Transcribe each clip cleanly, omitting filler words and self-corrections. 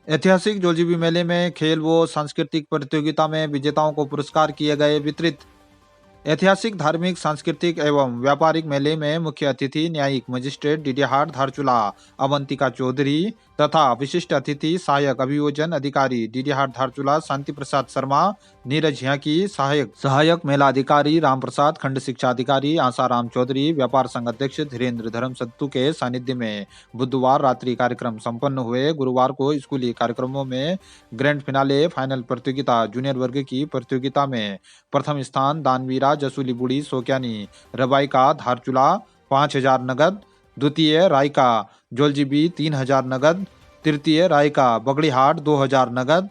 ऐतिहासिक जोजीबी मेले में खेल व सांस्कृतिक प्रतियोगिता में विजेताओं को पुरस्कार किए गए वितरित। ऐतिहासिक धार्मिक सांस्कृतिक एवं व्यापारिक मेले में मुख्य अतिथि न्यायिक मजिस्ट्रेट डीडीहाट धारचूला अवंतिका चौधरी तथा विशिष्ट अतिथि सहायक अभियोजन अधिकारी डीडीहाट धारचूला शांति प्रसाद शर्मा, नीरज की सहायक सहायक मेला अधिकारी राम प्रसाद, खंड शिक्षा अधिकारी आसाराम चौधरी, व्यापार संघ अध्यक्ष धीरेन्द्र धर्म सत्तू के सानिध्य में बुधवार रात्रि कार्यक्रम संपन्न हुए। गुरुवार को स्कूली कार्यक्रमों में ग्रैंड फिनाले फाइनल प्रतियोगिता जूनियर वर्ग की प्रतियोगिता में प्रथम स्थान दानवीरा जसूली बुड़ी सोक्यानी रबाई का धारचूला 5,000 नगद, द्वितीय रायका जोलजीबी 3,000 नगद, तृतीय रायका बगड़ीहाट 2,000 नगद,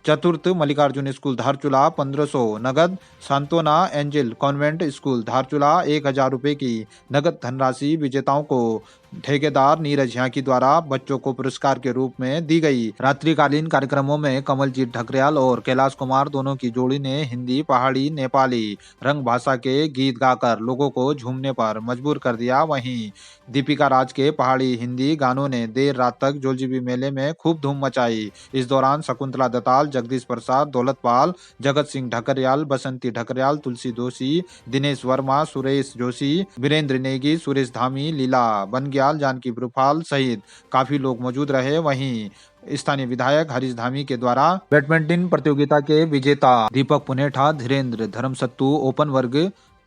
चतुर्थ मल्लिकार्जुन स्कूल धारचूला 1,500 नगद, सांत्वना एंजल कॉन्वेंट स्कूल धारचूला 1,000 रुपए की नगद धनराशि विजेताओं को ठेकेदार नीरज झांकी द्वारा बच्चों को पुरस्कार के रूप में दी गई। रात्रिकालीन कार्यक्रमों में कमलजीत ढकरियाल और कैलाश कुमार दोनों की जोड़ी ने हिंदी, पहाड़ी, नेपाली रंग भाषा के गीत गाकर लोगों को झूमने पर मजबूर कर दिया। वहीं दीपिका राज के पहाड़ी हिंदी गानों ने देर रात तक जोलजीबी मेले में खूब धूम मचाई। इस दौरान शकुंतला दत्ताल, जगदीश प्रसाद, दौलतपाल, जगत सिंह ढकरियाल, बसंती ढकरियाल, तुलसी दोषी, दिनेश वर्मा, सुरेश जोशी, वीरेंद्र नेगी, सुरेश धामी, लीला बनग्याल, जानकी ब्रुफाल सहित काफी लोग मौजूद रहे। वहीं स्थानीय विधायक हरीश धामी के द्वारा बैडमिंटन प्रतियोगिता के विजेता दीपक पुनेठा, धीरेन्द्र धर्मसत्तू, ओपन वर्ग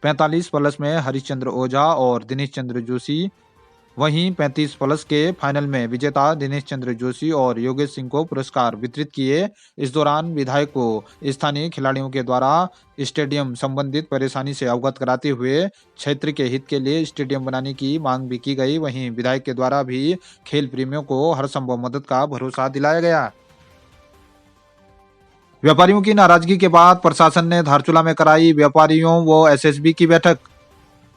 45 प्लस में हरिश्चंद्र ओझा और दिनेश चंद्र जोशी, वहीं 35 प्लस के फाइनल में विजेता दिनेश चंद्र जोशी और योगेश सिंह को पुरस्कार वितरित किए। इस दौरान विधायक को स्थानीय खिलाड़ियों के द्वारा स्टेडियम संबंधित परेशानी से अवगत कराते हुए क्षेत्र के हित के लिए स्टेडियम बनाने की मांग भी की गई। वहीं विधायक के द्वारा भी खेल प्रेमियों को हर संभव मदद का भरोसा दिलाया गया। व्यापारियों की नाराजगी के बाद प्रशासन ने धारचूला में कराई व्यापारियों व एसएसबी की बैठक।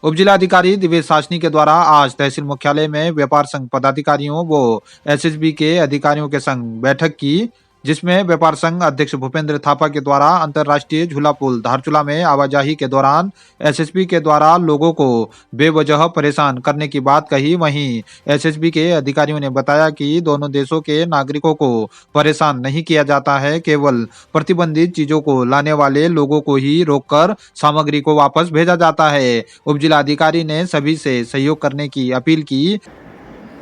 उपजिलाधिकारी दिवेश सासनी के द्वारा आज तहसील मुख्यालय में व्यापार संघ पदाधिकारियों व एसएसबी के अधिकारियों के संग बैठक की, जिसमें व्यापार संघ अध्यक्ष भूपेंद्र थापा के द्वारा अंतर्राष्ट्रीय झूला पुल धारचूला में आवाजाही के दौरान एसएसबी के द्वारा लोगों को बेवजह परेशान करने की बात कही। वहीं एसएसबी के अधिकारियों ने बताया कि दोनों देशों के नागरिकों को परेशान नहीं किया जाता है, केवल प्रतिबंधित चीजों को लाने वाले लोगों को ही रोककर सामग्री को वापस भेजा जाता है। उपजिलाधिकारी ने सभी से सहयोग करने की अपील की।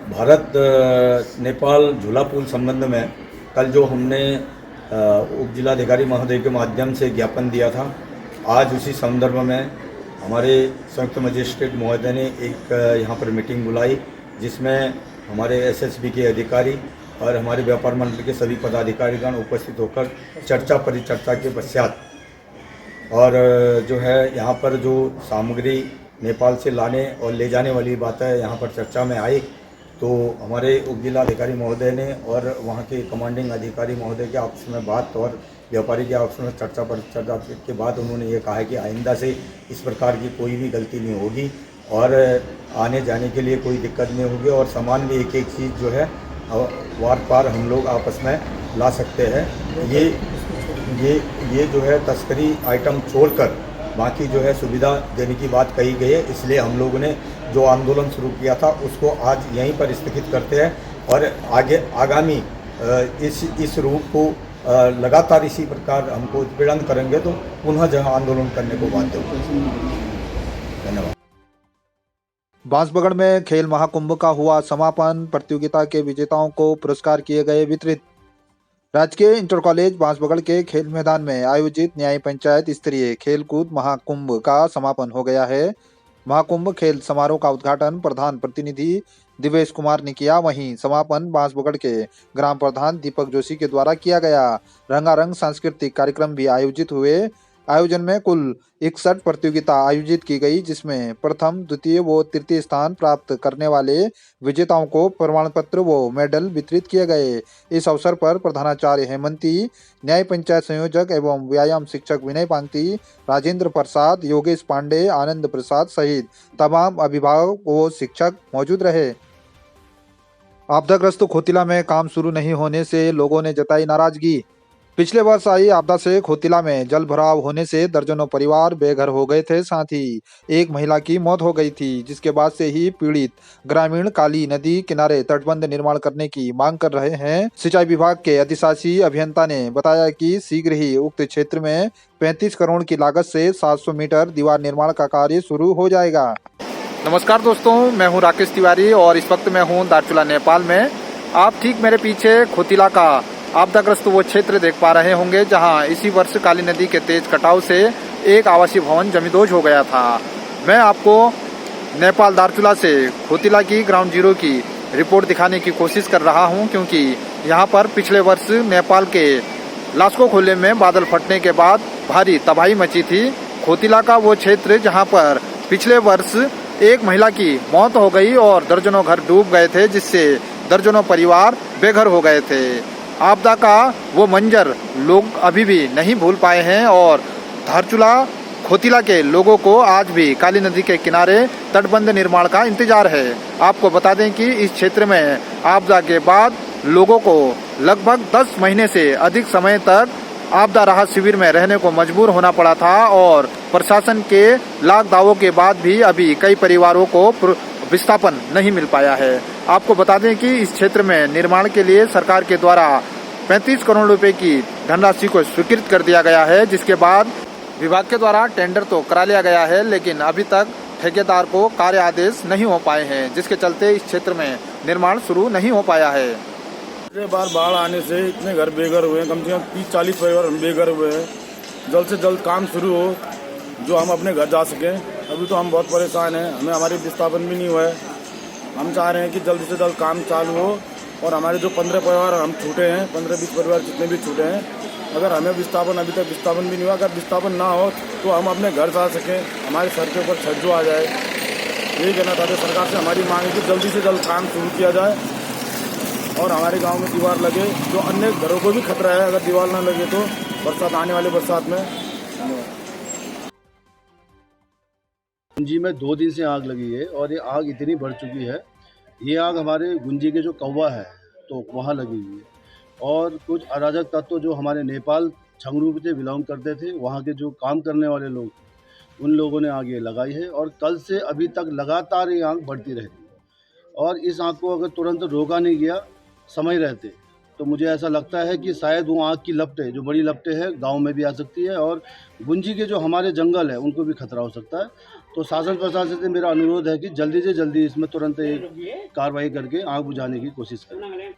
भारत नेपाल झूला पुल संबंध में कल जो हमने उप जिलाधिकारी महोदय के माध्यम से ज्ञापन दिया था, आज उसी संदर्भ में हमारे संयुक्त मजिस्ट्रेट महोदय ने एक यहाँ पर मीटिंग बुलाई, जिसमें हमारे एसएसबी के अधिकारी और हमारे व्यापार मंडल के सभी पदाधिकारीगण उपस्थित होकर चर्चा परिचर्चा के पश्चात और जो है यहाँ पर जो सामग्री नेपाल से लाने और ले जाने वाली बातें यहाँ पर चर्चा में आई, तो हमारे उप जिलाधिकारी महोदय ने और वहाँ के कमांडिंग अधिकारी महोदय के आपस में बात और व्यापारी के आपस में चर्चा परिचर्चा के बाद उन्होंने ये कहा कि आइंदा से इस प्रकार की कोई भी गलती नहीं होगी और आने जाने के लिए कोई दिक्कत नहीं होगी और सामान भी एक एक चीज़ जो है वार पार हम लोग आपस में ला सकते हैं। ये जो है तस्करी आइटम छोड़कर बाकी जो है सुविधा देने की बात कही गई है, इसलिए हम लोगों ने जो आंदोलन शुरू किया था उसको आज यहीं पर स्थगित करते हैं और आगामी इस रूप को लगातार इसी प्रकार हमको उत्पीड़न करेंगे तो पुनः जहां आंदोलन करने को बाध्य होंगे। धन्यवाद। बांसबगड़ में खेल महाकुंभ का हुआ समापन, प्रतियोगिता के विजेताओं को पुरस्कार किए गए वितरित। राजकीय इंटर कॉलेज बांसबगड़ के खेल मैदान में आयोजित न्याय पंचायत स्तरीय खेलकूद महाकुंभ का समापन हो गया है। महाकुंभ खेल समारोह का उद्घाटन प्रधान प्रतिनिधि दिवेश कुमार ने किया। वहीं समापन बांसबगड़ के ग्राम प्रधान दीपक जोशी के द्वारा किया गया। रंगारंग सांस्कृतिक कार्यक्रम भी आयोजित हुए। आयोजन में कुल 61 प्रतियोगिता आयोजित की गई, जिसमें प्रथम, द्वितीय व तृतीय स्थान प्राप्त करने वाले विजेताओं को प्रमाण पत्र व मेडल वितरित किए गए। इस अवसर पर प्रधानाचार्य हेमंती, न्याय पंचायत संयोजक एवं व्यायाम शिक्षक विनय पांगती, राजेंद्र प्रसाद, योगेश पांडे, आनंद प्रसाद सहित तमाम अभिभावक व शिक्षक मौजूद रहे। आपदाग्रस्त खोतिला में काम शुरू नहीं होने से लोगों ने जताई नाराजगी। पिछले वर्ष आई आपदा से खोतिला में जल भराव होने से दर्जनों परिवार बेघर हो गए थे। साथ ही एक महिला की मौत हो गई थी, जिसके बाद से ही पीड़ित ग्रामीण काली नदी किनारे तटबंध निर्माण करने की मांग कर रहे हैं। सिंचाई विभाग के अधिशासी अभियंता ने बताया कि शीघ्र ही उक्त क्षेत्र में 35 करोड़ की लागत से 700 मीटर दीवार निर्माण का कार्य शुरू हो जाएगा। नमस्कार दोस्तों, मैं हूं राकेश तिवारी और इस वक्त मैं हूं दार्चुला नेपाल में। आप ठीक मेरे पीछे खोतिला का आपदाग्रस्त वो क्षेत्र देख पा रहे होंगे, जहां इसी वर्ष काली नदी के तेज कटाव से एक आवासीय भवन जमींदोज हो गया था। मैं आपको नेपाल दार्चुला से खोतिला की ग्राउंड जीरो की रिपोर्ट दिखाने की कोशिश कर रहा हूं, क्योंकि यहां पर पिछले वर्ष नेपाल के लास्को खोले में बादल फटने के बाद भारी तबाही मची थी। खोतिला का वो क्षेत्र जहां पर पिछले वर्ष एक महिला की मौत हो गई और दर्जनों घर डूब गए थे, जिससे दर्जनों परिवार बेघर हो गए थे। आपदा का वो मंजर लोग अभी भी नहीं भूल पाए हैं और धारचूला खोतिला के लोगों को आज भी काली नदी के किनारे तटबंध निर्माण का इंतजार है। आपको बता दें कि इस क्षेत्र में आपदा के बाद लोगों को लगभग 10 महीने से अधिक समय तक आपदा राहत शिविर में रहने को मजबूर होना पड़ा था और प्रशासन के लाख दावों के बाद भी अभी कई परिवारों को विस्थापन नहीं मिल पाया है। आपको बता दें कि इस क्षेत्र में निर्माण के लिए सरकार के द्वारा 35 करोड़ रुपए की धनराशि को स्वीकृत कर दिया गया है, जिसके बाद विभाग के द्वारा टेंडर तो करा लिया गया है, लेकिन अभी तक ठेकेदार को कार्य आदेश नहीं हो पाए हैं, जिसके चलते इस क्षेत्र में निर्माण शुरू नहीं हो पाया है। पिछले बार बाढ़ आने से इतने घर बेघर हुए हैं, कम से कम 30-40 परिवार बेघर हुए हैं। जल्द से जल्द काम शुरू हो, जो हम अपने घर जा सकें। अभी तो हम बहुत परेशान हैं, हमें हमारी विस्थापन भी नहीं हुआ है। हम चाह रहे हैं कि जल्द से जल्द काम चालू हो और हमारे जो 15 परिवार हम छूटे हैं, 15-20 परिवार जितने भी छूटे हैं, अगर हमें विस्थापन अभी तक विस्थापन भी नहीं हुआ, अगर विस्थापन ना हो तो हम अपने घर जा सकें, हमारे सर के ऊपर छज्जो आ जाए। यही कहना चाहते सरकार से, हमारी मांग है कि जल्दी से जल्द काम शुरू किया जाए और हमारे गांव में दीवार लगे, जो अन्य घरों को भी खतरा है अगर दीवार ना लगे तो बरसात आने वाले बरसात में। गुंजी में 2 दिन से आग लगी है और ये आग इतनी बढ़ चुकी है। ये आग हमारे गुंजी के जो कौवा है तो वहाँ लगी हुई है और कुछ अराजक तत्व जो हमारे नेपाल छंगरू से बिलोंग करते थे, वहाँ के जो काम करने वाले लोग, उन लोगों ने आग ये लगाई है और कल से अभी तक लगातार ये आग बढ़ती रही और इस आग को अगर तुरंत रोका नहीं गया समय रहते तो मुझे ऐसा लगता है कि शायद वो आग की लपटें, जो बड़ी लपटें हैं, गांव में भी आ सकती है और गुंजी के जो हमारे जंगल है उनको भी खतरा हो सकता है। तो शासन प्रशासन से मेरा अनुरोध है कि जल्दी से जल्दी इसमें तुरंत एक कार्रवाई करके आग बुझाने की कोशिश करें।